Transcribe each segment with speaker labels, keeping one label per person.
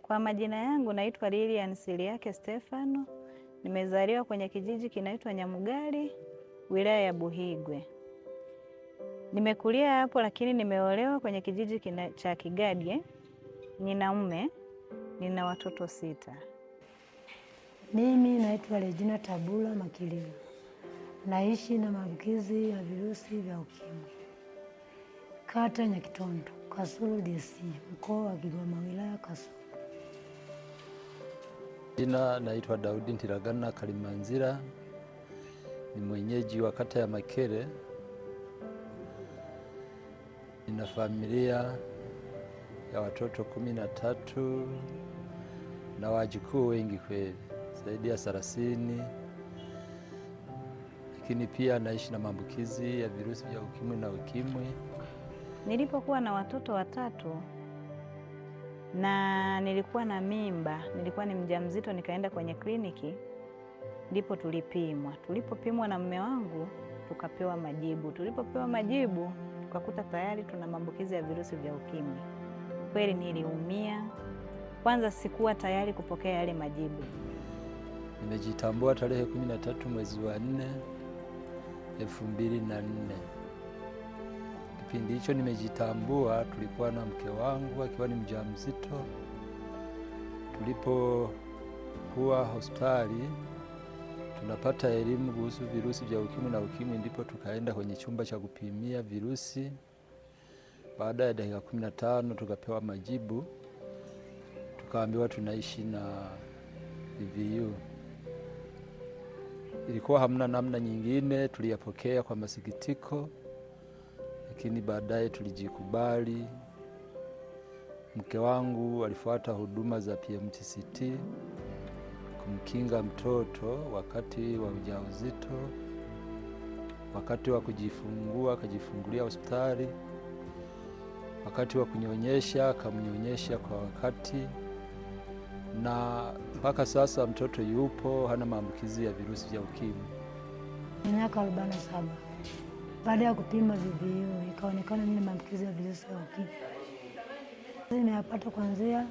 Speaker 1: Kwa majina yangu naitwa Lilian Siliake Stefano. Nimezaliwa kwenye kijiji kinaitwa Nyamugali, wilaya ya Buhigwe. Nimekulia hapo lakini nimeolewa kwenye kijiji cha Kigadye. Nina mume, nina watoto 6.
Speaker 2: Mimi naitwa Regina Tabula Makilima. Naishi na maambukizi ya virusi vya ukimwi. Kata Nyakitondo, Kasulu DC, mkoa wa Kigoma, wilaya Kasulu.
Speaker 3: Jina naitwa Daudi Ntiragana Kalimanzira. Ni mwenyeji wa kata ya Makere. Nina familia ya watoto 13 na wajukuu wengi kweli, zaidi ya 30. Lakini pia naishi na maambukizi ya virusi vya ukimwi na ukimwi.
Speaker 1: Nilipokuwa na watoto 3 na nilikuwa na mimba, nilikuwa ni mjamzito, nikaenda kwenye kliniki, ndipo tulipimwa. Tulipopimwa na mume wangu tukapewa majibu. Tulipopewa majibu tukakuta tayari tuna maambukizi ya virusi vya ukimwi. Kweli niliumia. Kwanza sikuwa tayari kupokea yale majibu.
Speaker 3: Nimejitambua tarehe 13 mwezi wa 4, 2004. Kipindi hicho nimejitambua, tulikuwa na mke wangu akiwa ni mjamzito. Tulipokuwa hospitali tunapata elimu kuhusu virusi vya ukimwi na ukimwi, ndipo tukaenda kwenye chumba cha kupimia virusi. Baada ya dakika 15 tukapewa majibu, tukaambiwa tunaishi na VVU. Ilikuwa hamna namna nyingine, tuliyapokea kwa masikitiko, lakini baadaye tulijikubali. Mke wangu alifuata huduma za PMTCT kumkinga mtoto wakati wa ujauzito, wakati wa kujifungua akajifungulia hospitali, wakati wa kunyonyesha akamnyonyesha kwa wakati, na mpaka sasa mtoto yupo, hana maambukizi ya virusi vya ukimwi.
Speaker 2: Miaka 47. Baada ya kupima VVU ikaonekana mimi na maambukizi ya virusi vya ukimwi. Nimeyapata kuanzia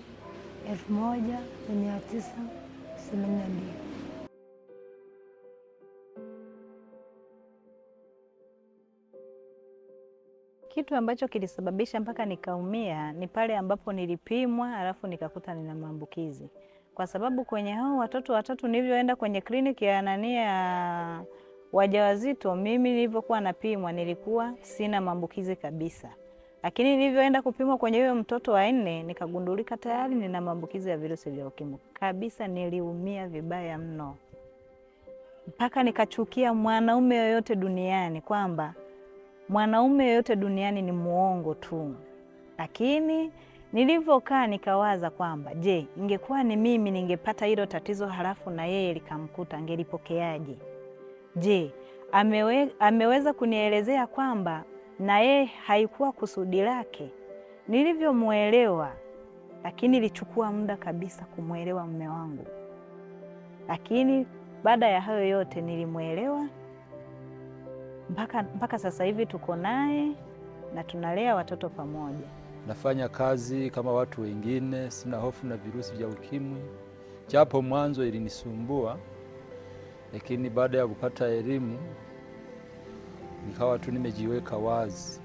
Speaker 2: 1982.
Speaker 1: Kitu ambacho kilisababisha mpaka nikaumia ni pale ambapo nilipimwa alafu nikakuta nina maambukizi. Kwa sababu kwenye hao watoto 3 nilivyoenda kwenye kliniki ya wajawazito, mimi nilivyokuwa napimwa nilikuwa sina maambukizi kabisa. Lakini nilivyoenda kupimwa kwenye huyo mtoto wa 4 nikagundulika tayari nina maambukizi ya virusi vya ukimwi. Kabisa niliumia vibaya mno. Mpaka nikachukia mwanaume yoyote duniani, kwamba mwanaume yoyote duniani ni muongo tu. Lakini nilivyokaa nikawaza kwamba je, ingekuwa ni mimi ningepata hilo tatizo halafu na yeye likamkuta, angelipokeaje? Je, ameweza kunielezea kwamba na yeye haikuwa kusudi lake? Nilivyomuelewa, lakini ilichukua muda kabisa kumuelewa mume wangu. Lakini baada ya hayo yote nilimuelewa mpaka sasa hivi tuko naye na tunalea watoto pamoja.
Speaker 3: Nafanya kazi kama watu wengine, sina hofu na virusi vya ukimwi. Japo mwanzo ilinisumbua, lakini baada ya kupata elimu nikawa tu nimejiweka wazi.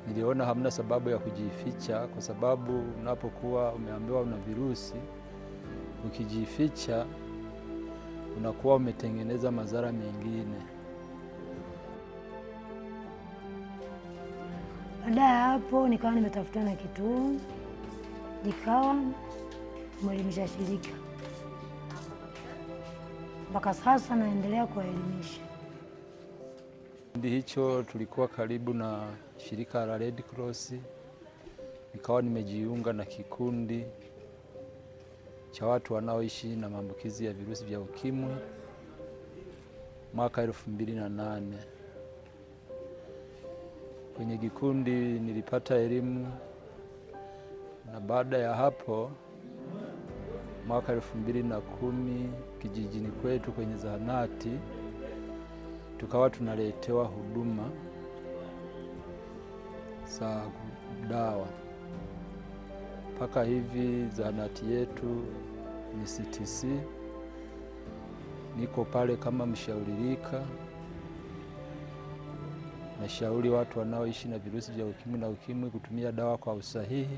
Speaker 3: Niliona hamna sababu ya kujificha, kwa sababu unapokuwa umeambiwa una virusi, ukijificha unakuwa umetengeneza madhara mengine.
Speaker 2: Baada ya hapo nikawa nimetafuta na kituo, nikawa mwelimisha shirika. Mpaka sasa naendelea kuwaelimisha.
Speaker 3: Kipindi hicho tulikuwa karibu na shirika la Red Cross. Nikawa nimejiunga na kikundi cha watu wanaoishi na maambukizi ya virusi vya ukimwi mwaka 2008. Kwenye kikundi nilipata elimu, na baada ya hapo mwaka 2010 kijijini kwetu kwenye zahanati tukawa tunaletewa huduma za dawa. mpaka hivi zahanati yetu ni CTC. Niko pale kama mshauririka, nashauri watu wanaoishi na virusi vya ukimwi na ukimwi kutumia dawa kwa usahihi,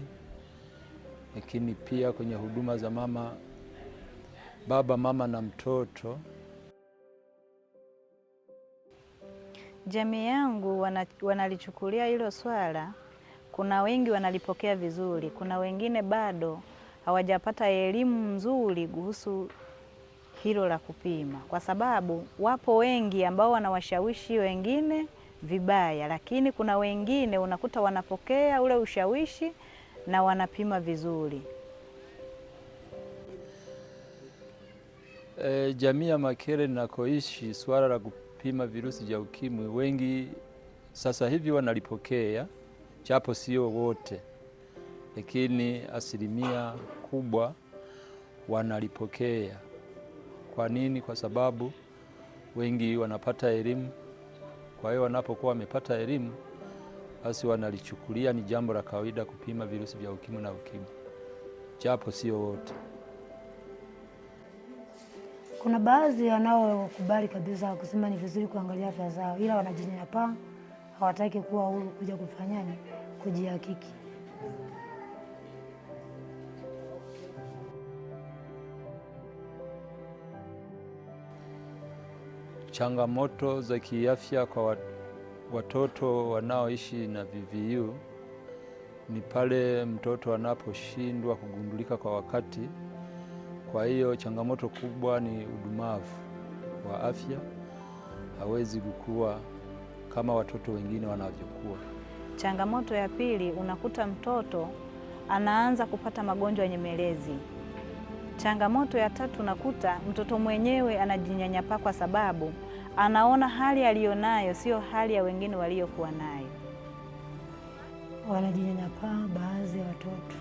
Speaker 3: lakini pia kwenye huduma za baba, mama na mtoto.
Speaker 1: Jamii yangu wanalichukulia hilo swala, kuna wengi wanalipokea vizuri, kuna wengine bado hawajapata elimu nzuri kuhusu hilo la kupima, kwa sababu wapo wengi ambao wanawashawishi wengine vibaya, lakini kuna wengine unakuta wanapokea ule ushawishi na wanapima vizuri.
Speaker 3: Jamii ya Makere ninakoishi, swala la kupima virusi vya ukimwi wengi sasa hivi wanalipokea, japo sio wote, lakini asilimia kubwa wanalipokea. Kwa nini? Kwa sababu wengi wanapata elimu. Kwa hiyo wanapokuwa wamepata elimu, basi wanalichukulia ni jambo la kawaida kupima virusi vya ukimwi na ukimwi, japo sio wote.
Speaker 2: Kuna baadhi wanaokubali kabisa kusema ni vizuri kuangalia afya zao, ila wanajinyanyapaa, hawataki kuwa huru kuja kufanyaje, kujihakiki.
Speaker 3: Changamoto za kiafya kwa watoto wanaoishi na VVU ni pale mtoto anaposhindwa kugundulika kwa wakati. Kwa hiyo changamoto kubwa ni udumavu wa afya, hawezi kukua kama watoto wengine wanavyokuwa.
Speaker 1: Changamoto ya pili, unakuta mtoto anaanza kupata magonjwa nyemelezi. Changamoto ya tatu, unakuta mtoto mwenyewe anajinyanyapaa kwa sababu anaona hali aliyonayo sio hali ya wengine waliokuwa nayo.
Speaker 2: Wanajinyanyapaa baadhi ya watoto,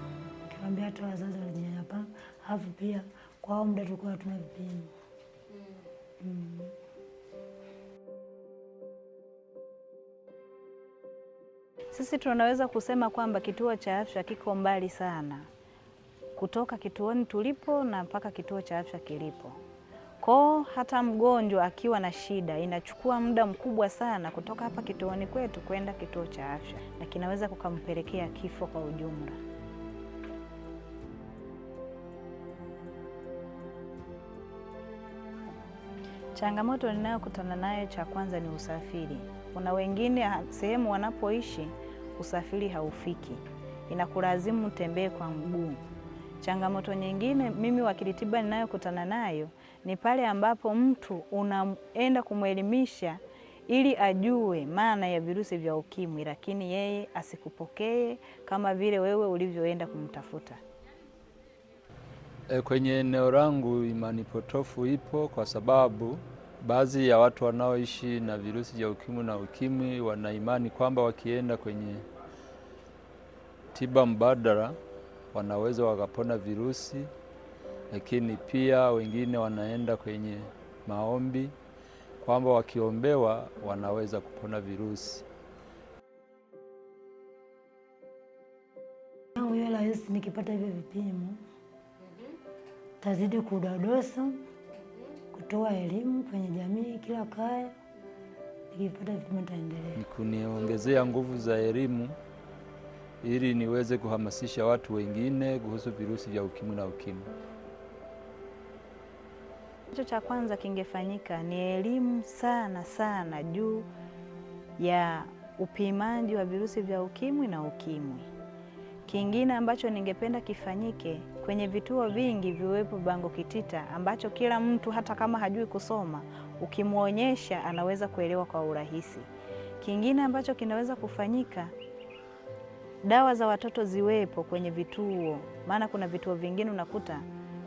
Speaker 2: ukiwaambia hata wazazi wanajinyanyapaa, halafu pia kwa muda tulikuwa hatuna vipimo.
Speaker 1: Sisi tunaweza kusema kwamba kituo cha afya kiko mbali sana kutoka kituoni tulipo na mpaka kituo cha afya kilipo. Kwa hata mgonjwa akiwa na shida inachukua muda mkubwa sana kutoka hapa kituoni kwetu kwenda kituo cha afya, na kinaweza kukampelekea kifo kwa ujumla. Changamoto ninayokutana nayo, cha kwanza ni usafiri. Kuna wengine sehemu wanapoishi usafiri haufiki, inakulazimu utembee kwa mguu. Changamoto nyingine mimi wakili tiba ninayokutana nayo ni pale ambapo mtu unaenda kumwelimisha ili ajue maana ya virusi vya ukimwi, lakini yeye asikupokee kama vile wewe ulivyoenda kumtafuta.
Speaker 3: Kwenye eneo langu imani potofu ipo, kwa sababu baadhi ya watu wanaoishi na virusi vya ukimwi na ukimwi wana imani kwamba wakienda kwenye tiba mbadala wanaweza wakapona virusi, lakini pia wengine wanaenda kwenye maombi kwamba wakiombewa wanaweza kupona virusi.
Speaker 2: Hiyo rahisi, nikipata hivyo vipimo tazidi kudodosa, kutoa elimu kwenye jamii kila kaya. Nikipata vipimo taendelea. Ni
Speaker 3: kuniongezea nguvu za elimu ili niweze kuhamasisha watu wengine kuhusu virusi vya ukimwi na ukimwi.
Speaker 1: Kitu cha kwanza kingefanyika ni elimu sana juu ya upimaji wa virusi vya ukimwi na ukimwi. Kingine ambacho ningependa kifanyike, kwenye vituo vingi viwepo bango kitita ambacho kila mtu hata kama hajui kusoma ukimwonyesha anaweza kuelewa kwa urahisi. Kingine ambacho kinaweza kufanyika, dawa za watoto ziwepo kwenye vituo, maana kuna vituo vingine unakuta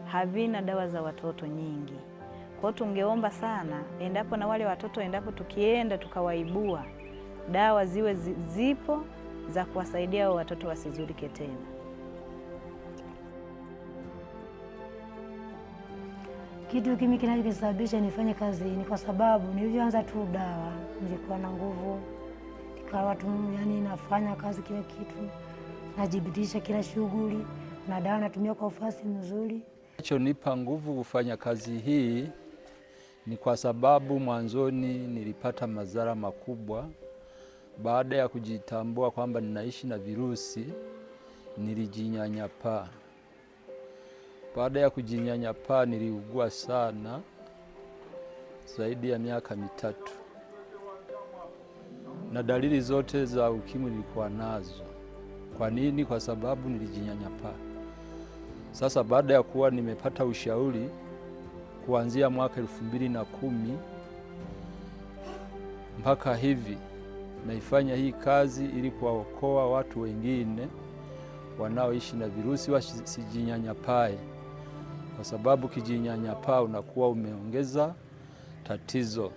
Speaker 1: havina dawa za watoto nyingi. Kwa hiyo tungeomba sana endapo na wale watoto, endapo tukienda tukawaibua, dawa ziwe zipo za kuwasaidia watoto wasizulike tena.
Speaker 2: Kitu kimi kinachosababisha nifanye kazi ni kwa sababu nilivyoanza tu dawa nilikuwa na nguvu, ikawa tu yani nafanya kazi kila kitu, najibitisha kila shughuli, na dawa natumia kwa ufasi mzuri.
Speaker 3: Kinachonipa nguvu kufanya kazi hii ni kwa sababu mwanzoni nilipata madhara makubwa. Baada ya kujitambua kwamba ninaishi na virusi, nilijinyanyapaa. Baada ya kujinyanyapaa niliugua sana zaidi ya miaka 3. Na dalili zote za ukimwi nilikuwa nazo. Kwa nini? Kwa sababu nilijinyanyapaa. Sasa baada ya kuwa nimepata ushauri kuanzia mwaka 2010 mpaka hivi naifanya hii kazi ili kuwaokoa watu wengine wanaoishi na virusi wasijinyanyapae, kwa sababu kijinyanyapaa unakuwa umeongeza tatizo.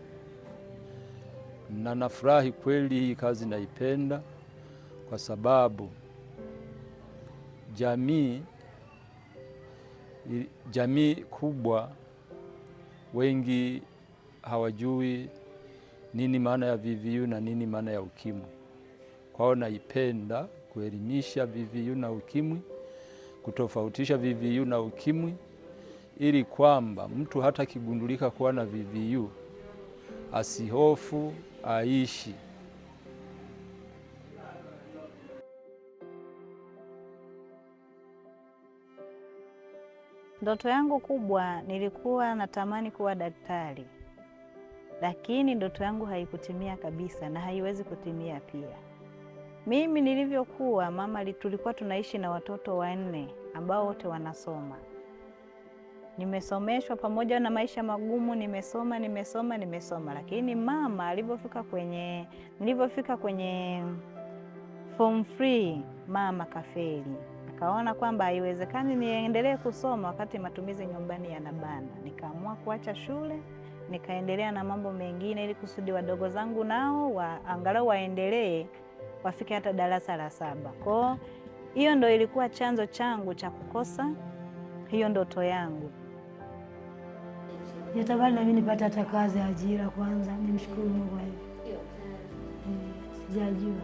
Speaker 3: Na nafurahi kweli, hii kazi naipenda kwa sababu jamii kubwa wengi hawajui nini maana ya VVU na nini maana ya ukimwi. Kwa hiyo naipenda kuelimisha VVU na ukimwi, kutofautisha VVU na ukimwi, ili kwamba mtu hata kigundulika kuwa na VVU asihofu, aishi.
Speaker 1: Ndoto yangu kubwa nilikuwa natamani kuwa daktari, lakini ndoto yangu haikutimia kabisa na haiwezi kutimia pia. Mimi nilivyokuwa mama, tulikuwa tunaishi na watoto 4 ambao wote wanasoma. Nimesomeshwa pamoja na maisha magumu, nimesoma, lakini mama nilivyofika kwenye form 3 mama kafeli. Akaona kwamba haiwezekani niendelee kusoma wakati matumizi nyumbani yanabana. Nikaamua kuacha shule, nikaendelea na mambo mengine ili kusudi wadogo zangu nao angalau waendelee wafike hata darasa la 7. Kwa hiyo ndo ilikuwa chanzo changu cha kukosa hiyo ndoto yangu.
Speaker 2: Natamani na mimi nipate hata kazi ya ajira kwanza, nimshukuru Mungu kwa hivyo. Sijajua.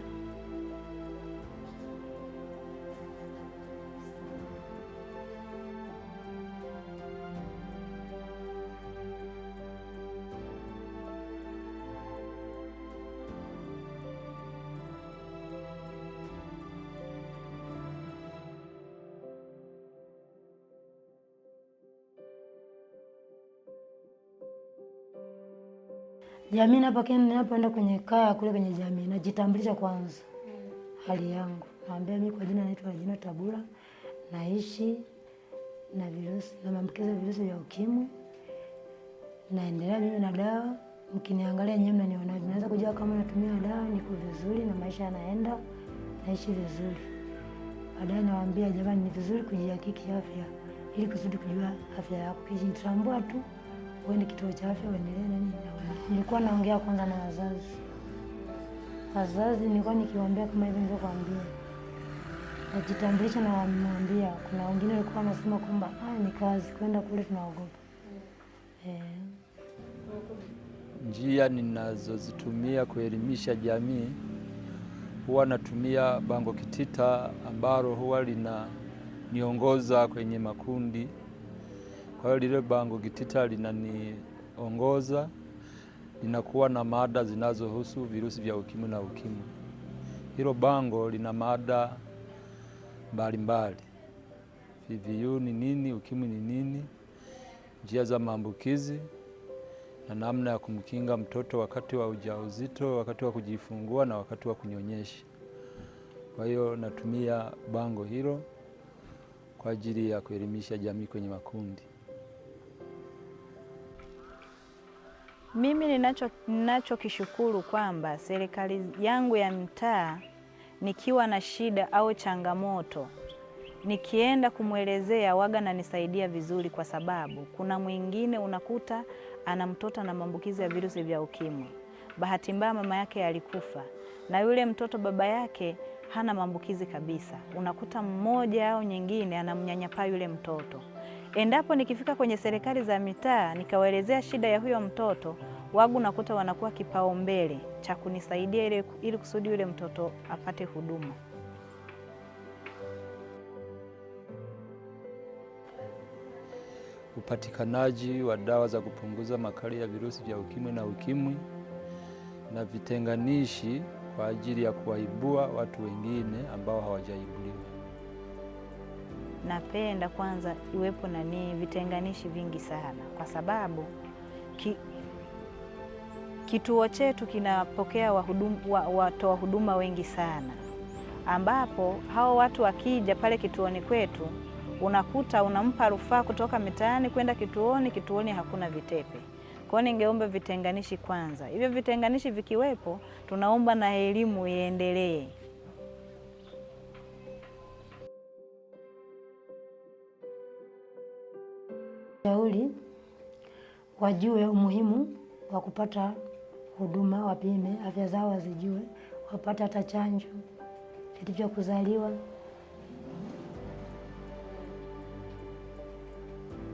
Speaker 2: Jamii ninapoenda kwenye kaya kule kwenye jamii najitambulisha kwanza hali yangu. Naambia mimi kwa jina naitwa Regina Tabula, naishi na virusi na maambukizi ya virusi vya ukimwi. Naendelea mimi na dawa. Mkiniangalia nyinyi mnaniona, naweza kujua kama natumia dawa niko vizuri na maisha yanaenda, naishi vizuri. Baadaye nawaambia jamani, ni vizuri kujihakiki afya ili kusudi kujua afya yako. Kijitambua tu uende kituo cha afya uendelee na nini. Nilikuwa naongea kwanza na wazazi nilikuwa nikiwaambia kama hivi nilivyokuambia. Najitambulisha na wamwambia, kuna wengine walikuwa wanasema kwamba ni kazi kwenda kule tunaogopa.
Speaker 3: Njia ninazozitumia kuelimisha jamii, huwa natumia bango kitita ambalo huwa linaniongoza kwenye makundi. Kwa hiyo lile bango kitita linaniongoza, linakuwa na mada zinazohusu virusi vya ukimwi na ukimwi. Hilo bango lina mada mbalimbali. VVU ni nini, ukimwi ni nini, njia za maambukizi na namna ya kumkinga mtoto wakati wa ujauzito, wakati wa kujifungua na wakati wa kunyonyesha. Kwa hiyo natumia bango hilo kwa ajili ya kuelimisha jamii kwenye makundi.
Speaker 1: Mimi ninachokishukuru kwamba serikali yangu ya mtaa, nikiwa na shida au changamoto, nikienda kumwelezea waga na nisaidia vizuri, kwa sababu kuna mwingine unakuta ana mtoto na maambukizi ya virusi vya ukimwi. Bahati mbaya mama yake alikufa na yule mtoto baba yake hana maambukizi kabisa. Unakuta mmoja au nyingine anamnyanyapaa yule mtoto. Endapo nikifika kwenye serikali za mitaa nikawaelezea shida ya huyo mtoto, wagu nakuta wanakuwa kipaumbele cha kunisaidia ili kusudi yule mtoto apate huduma.
Speaker 3: upatikanaji wa dawa za kupunguza makali ya virusi vya ukimwi na ukimwi na vitenganishi kwa ajili ya kuwaibua watu wengine ambao hawajaibuliwa.
Speaker 1: Napenda kwanza iwepo vitenganishi vingi sana, kwa sababu kituo chetu kinapokea watoa huduma wengi sana, ambapo hao watu wakija pale kituoni kwetu unakuta unampa rufaa kutoka mitaani kwenda kituoni, kituoni hakuna vitepe. Kwa hiyo ningeomba vitenganishi kwanza. Hivyo vitenganishi vikiwepo, tunaomba na elimu iendelee.
Speaker 2: Shauri wajue umuhimu wa kupata huduma, wapime afya zao, wazijue, wapate hata chanjo, vyeti vya kuzaliwa.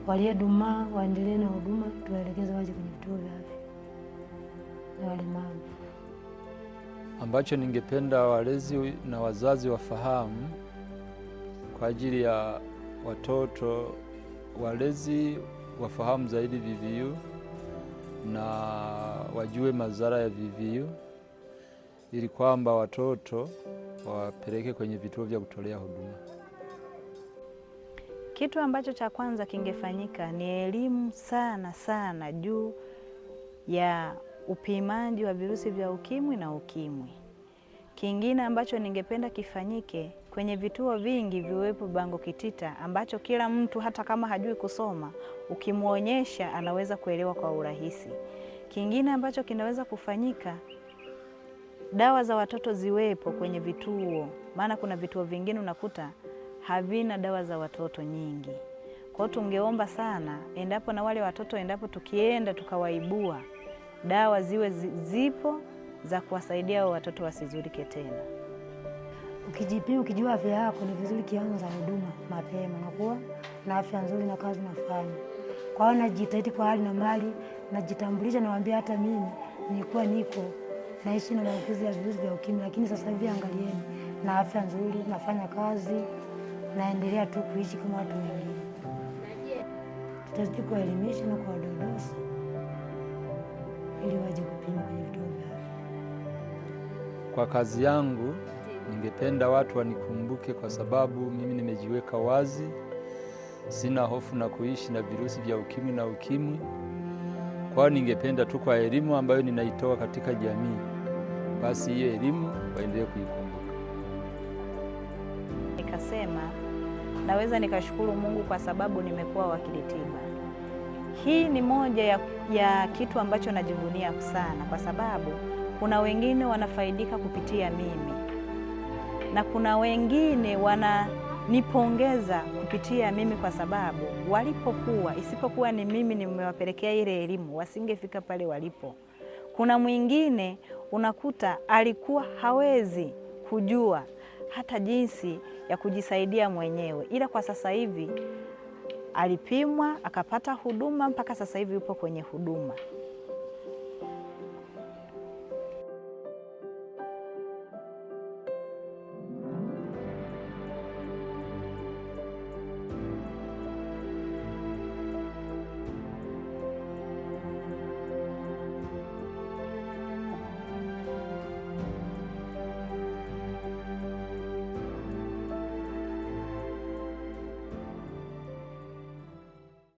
Speaker 2: Waliodumaa waendelee na huduma, tuwaelekeze waje kwenye vituo vya afya na walemavu.
Speaker 3: Ambacho ningependa walezi na wazazi wafahamu kwa ajili ya watoto, walezi wafahamu zaidi VVU na wajue madhara ya VVU ili kwamba watoto wapeleke kwenye vituo vya kutolea huduma.
Speaker 1: Kitu ambacho cha kwanza kingefanyika ni elimu sana juu ya upimaji wa virusi vya ukimwi na ukimwi. Kingine ambacho ningependa kifanyike, kwenye vituo vingi viwepo bango kitita ambacho kila mtu hata kama hajui kusoma, ukimwonyesha anaweza kuelewa kwa urahisi. Kingine ambacho kinaweza kufanyika, dawa za watoto ziwepo kwenye vituo, maana kuna vituo vingine unakuta havina dawa za watoto nyingi. Kwa hiyo tungeomba sana, endapo na wale watoto, endapo tukienda tukawaibua, dawa ziwe zipo za kuwasaidia watoto wasizurike tena.
Speaker 2: Ukijipima, ukijua afya yako, ni vizuri kianza huduma mapema, nakuwa na afya nzuri na kazi nafanya. Kwa hiyo najitahidi kwa hali na mali, najitambulisha, nawaambia hata mimi nilikuwa naishi na maambukizi ya virusi vya ukimwi, lakini sasa hivi angalieni na afya nzuri, nafanya kazi, naendelea tu kuishi kama watu wengine. Tutazidi kuwaelimisha na kuwadodosa ili waje kupima kwenye vituo vya afya.
Speaker 3: Kwa kazi yangu ningependa watu wanikumbuke kwa sababu mimi nimejiweka wazi, sina hofu na kuishi na virusi vya ukimwi na ukimwi. Kwa ningependa tu kwa elimu ambayo ninaitoa katika jamii, basi hiyo elimu waendelee kuikumbuka.
Speaker 1: Nikasema naweza nikashukuru Mungu kwa sababu nimekuwa wakili tiba. Hii ni moja ya kitu ambacho najivunia sana, kwa sababu kuna wengine wanafaidika kupitia mimi na kuna wengine wananipongeza kupitia mimi, kwa sababu isipokuwa ni mimi nimewapelekea ile elimu, wasingefika pale walipo. Kuna mwingine unakuta alikuwa hawezi kujua hata jinsi ya kujisaidia mwenyewe, ila kwa sasa hivi alipimwa akapata huduma, mpaka sasa hivi yupo kwenye huduma.